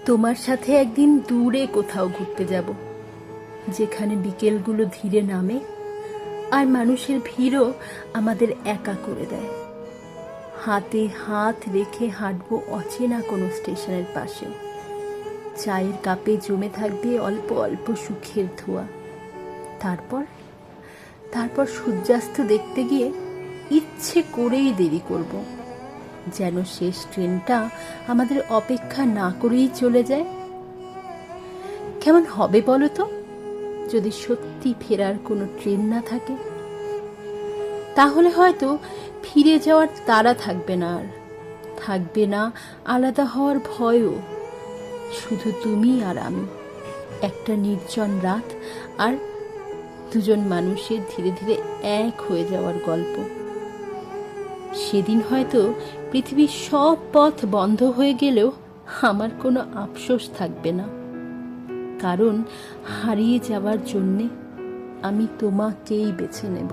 তোমার সাথে একদিন দূরে কোথাও ঘুরতে যাব, যেখানে বিকেলগুলো ধীরে নামে আর মানুষের ভিড়ও আমাদের একা করে দেয়। হাতে হাত রেখে হাঁটবো অচেনা কোনো স্টেশনের পাশে। চায়ের কাপে জমে থাকবে অল্প অল্প সুখের ধোঁয়া। তারপর তারপর সূর্যাস্ত দেখতে গিয়ে ইচ্ছে করেই দেরি করব, যেন শেষ ট্রেনটা আমাদের অপেক্ষা না করেই চলে যায়। কেমন হবে বলো তো, যদি সত্যি ফেরার কোনো ট্রেন না থাকে? তাহলে হয়তো ফিরে যাওয়ার তাড়া থাকবে না, আর থাকবে না আলাদা হওয়ার ভয়ও। শুধু তুমি আর আমি, একটা নির্জন রাত, আর দুজন মানুষের ধীরে ধীরে এক হয়ে যাওয়ার গল্প। সেদিন হয়তো পৃথিবীর সব পথ বন্ধ হয়ে গেলেও আমার কোনো আফসোস থাকবে না, কারণ হারিয়ে যাওয়ার জন্যে আমি তোমাকেই বেছে নেব।